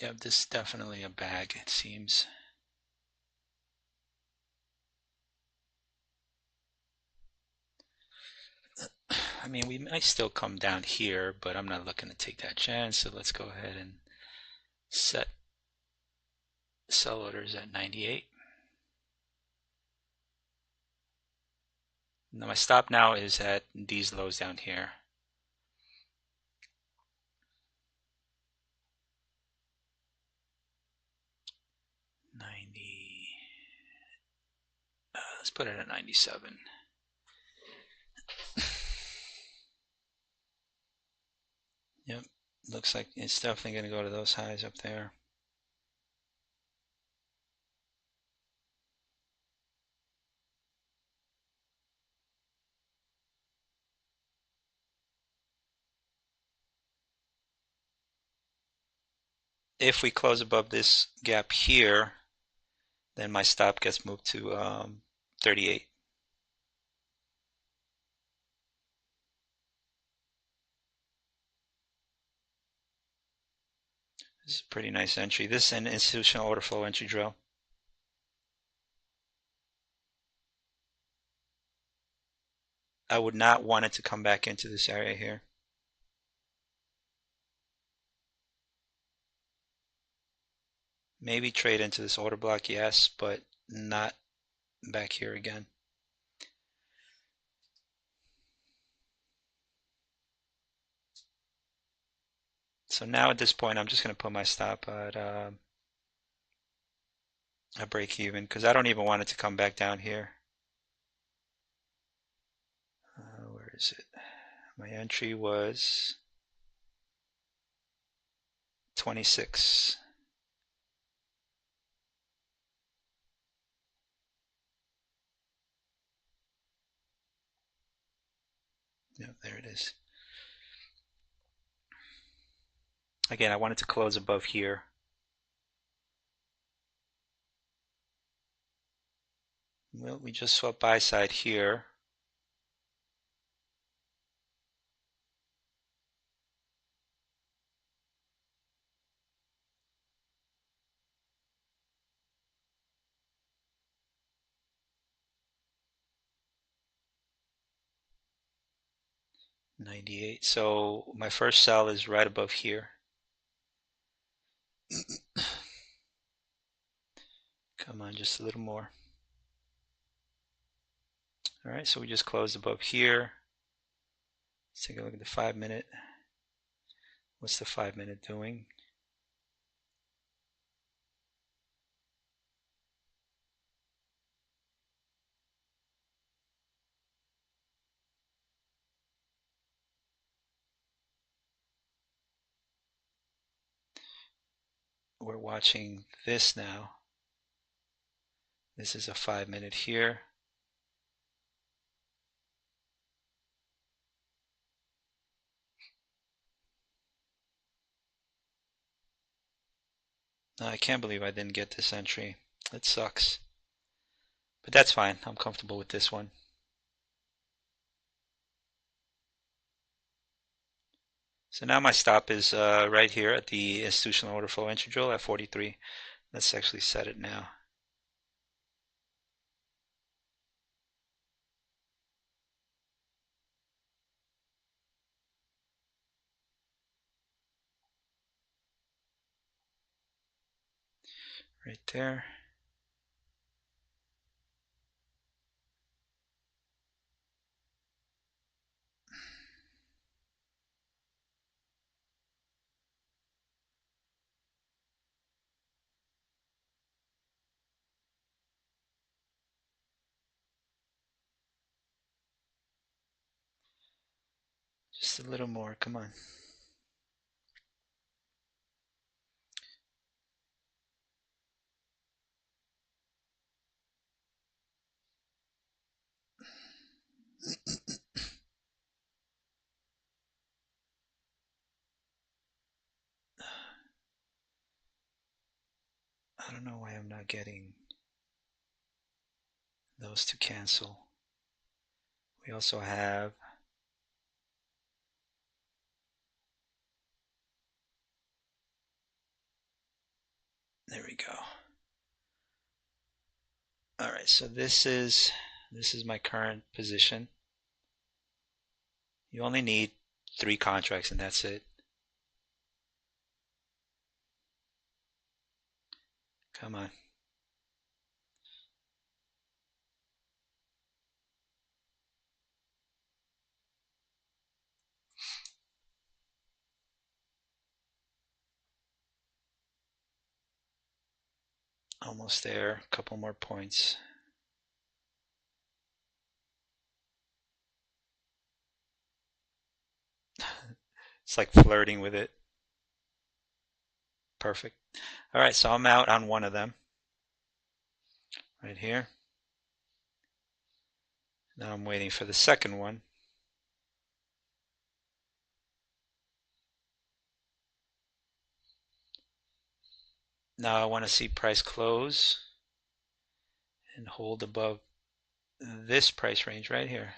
Yeah, this is definitely a bag, it seems. I mean, we might still come down here, but I'm not looking to take that chance. So let's go ahead and set sell orders at 98. Now my stop now is at these lows down here. Let's put it at 97. Yep, looks like it's definitely going to go to those highs up there. If we close above this gap here, then my stop gets moved to 38. This is a pretty nice entry. This is an institutional order flow entry drill. I would not want it to come back into this area here. Maybe trade into this order block, yes, but not back here again. So now at this point, I'm just going to put my stop at a break even because I don't even want it to come back down here. Where is it? My entry was 26. Yep, there it is. Again, I wanted to close above here. Well, we just swept buy side here. $98. So my first sell is right above here. Come on, just a little more. All right, so we just closed above here. Let's take a look at the 5-minute. What's the 5-minute doing? We're watching this now. This is a 5-minute here. I can't believe I didn't get this entry. It sucks. But that's fine. I'm comfortable with this one. So now my stop is right here at the institutional order flow entry drill at 43. Let's actually set it now. Right there. Just a little more. Come on. I don't know why I'm not getting those to cancel. We also have there we go. All right, so this is my current position. You only need 3 contracts and that's it. Come on. Almost there. A couple more points. It's like flirting with it. Perfect. All right, so I'm out on one of them right here. Now I'm waiting for the second one. Now I want to see price close and hold above this price range right here.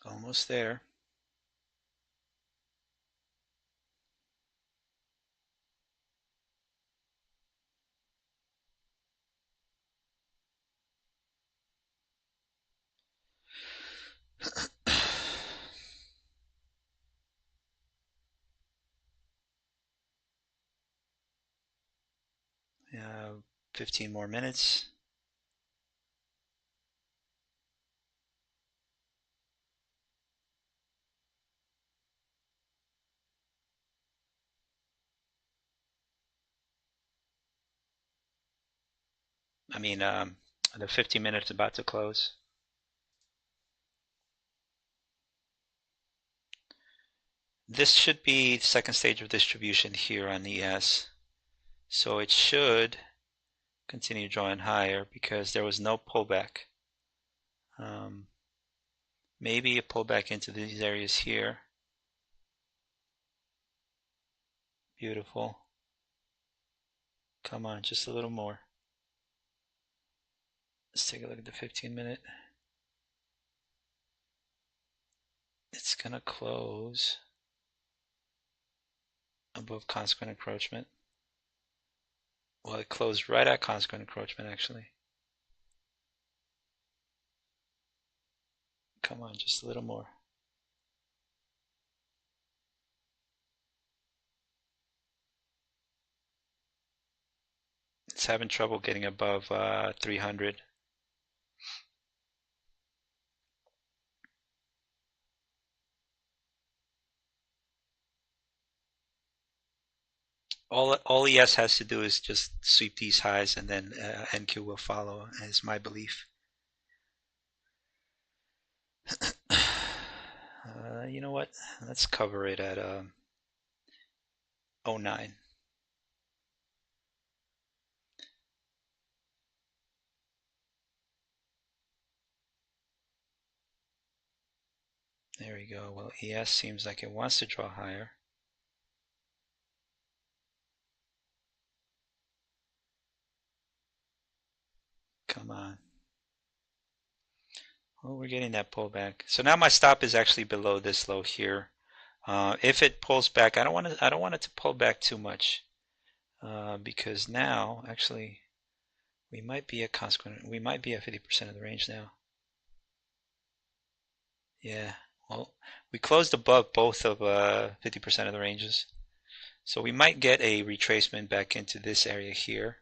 Almost there. Uh, 15 more minutes. I mean, the 15 minutes about to close. This should be the second stage of distribution here on ES. So it should continue drawing higher because there was no pullback. Maybe a pullback into these areas here. Beautiful. Come on, just a little more. Let's take a look at the 15-minute. It's going to close above consequent encroachment. Well, it closed right at consequent encroachment, actually. Come on, just a little more. It's having trouble getting above 300. All ES has to do is just sweep these highs, and then NQ will follow, is my belief. You know what? Let's cover it at 09. There we go. Well, ES seems like it wants to draw higher. Come on. Well, we're getting that pullback. So now my stop is actually below this low here. If it pulls back, I don't want it to pull back too much, because now actually we might be at 50% of the range now. Yeah. Well, we closed above both of 50% of the ranges, so we might get a retracement back into this area here.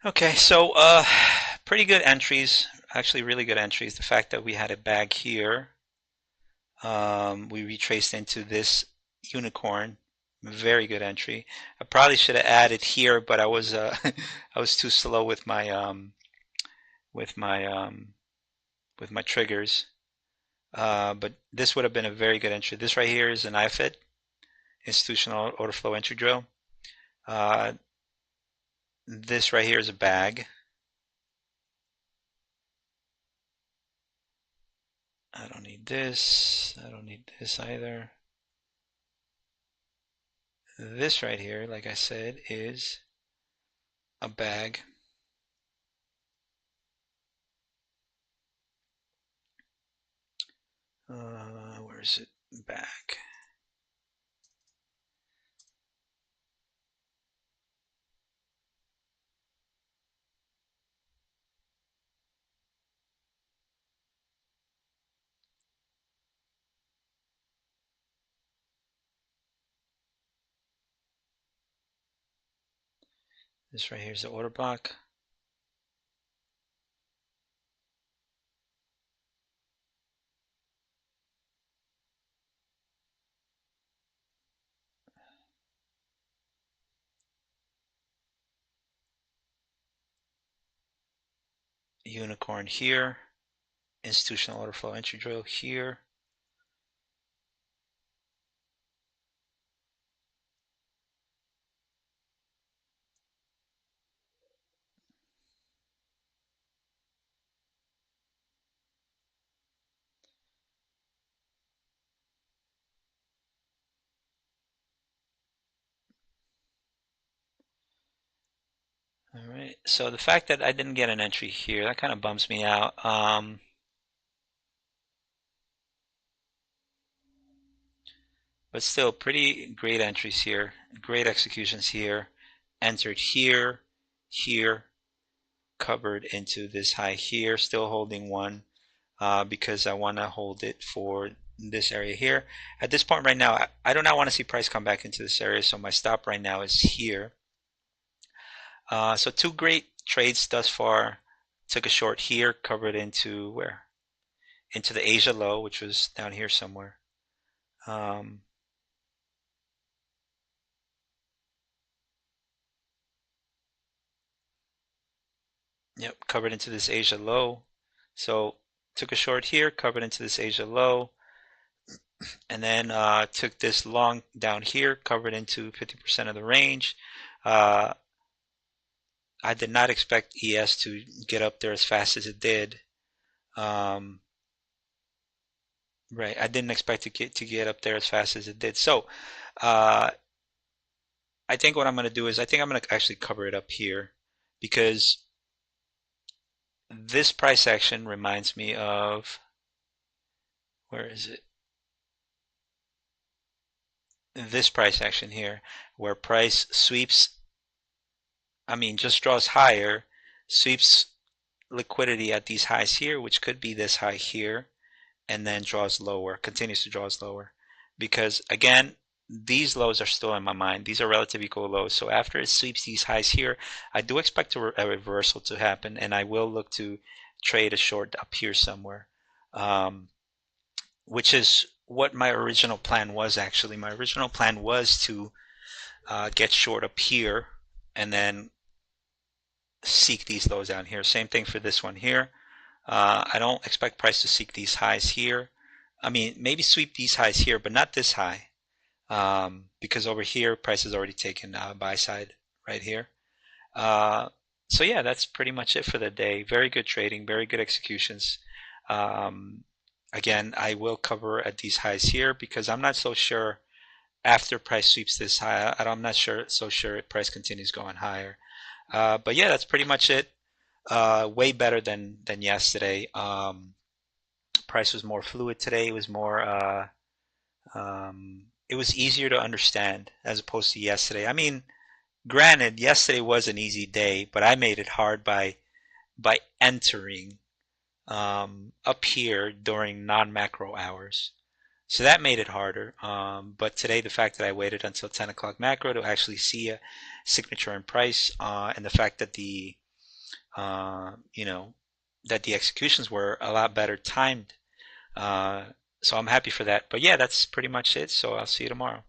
Okay, so pretty good entries, actually really good entries. The fact that we had a bag here, we retraced into this unicorn, very good entry. I probably should have added here, but I was I was too slow with my with my um, with my triggers. But this would have been a very good entry. This right here is an IFIT, institutional order flow entry drill. Uh, This right here is a bag. I don't need this. I don't need this either. This right here, like I said, is a bag. Where is it? Bag. This right here is the order block. Unicorn here. Institutional order flow entry drill here. All right. So the fact that I didn't get an entry here, that kind of bums me out. But still, pretty great entries here. Great executions here. Entered here, here, covered into this high here. Still holding one because I want to hold it for this area here. At this point right now, I do not want to see price come back into this area. So my stop right now is here. So two great trades thus far. Took a short here, covered into where? Into the Asia low, which was down here somewhere. Yep, covered into this Asia low. So took a short here, covered into this Asia low, and then took this long down here, covered into 50% of the range. Uh, I did not expect ES to get up there as fast as it did. Um, right, I didn't expect to get up there as fast as it did. So uh, I think what I'm going to do is I think I'm going to actually cover it up here because this price action reminds me of, where is it? This price action here, where price sweeps, just draws higher, sweeps liquidity at these highs here, which could be this high here, and then draws lower, continues to draws lower. Because again, these lows are still in my mind. These are relative equal lows. So after it sweeps these highs here, I do expect a reversal to happen, and I will look to trade a short up here somewhere, which is what my original plan was actually. My original plan was to get short up here and then seek these lows down here. Same thing for this one here. I don't expect price to seek these highs here. Maybe sweep these highs here, but not this high, because over here price is already taken buy side right here. Uh, so yeah, that's pretty much it for the day. Very good trading, very good executions. Um, Again, I will cover at these highs here because I'm not so sure after price sweeps this high. I'm not so sure if price continues going higher. But yeah, that's pretty much it. Way better than yesterday. Price was more fluid today. It was more. It was easier to understand as opposed to yesterday. Granted, yesterday was an easy day, but I made it hard by entering up here during non-macro hours. So that made it harder. But today, the fact that I waited until 10 o'clock macro to actually see a signature in price, and the fact that uh, you know, that the executions were a lot better timed. Uh, so I'm happy for that. But yeah, that's pretty much it. So I'll see you tomorrow.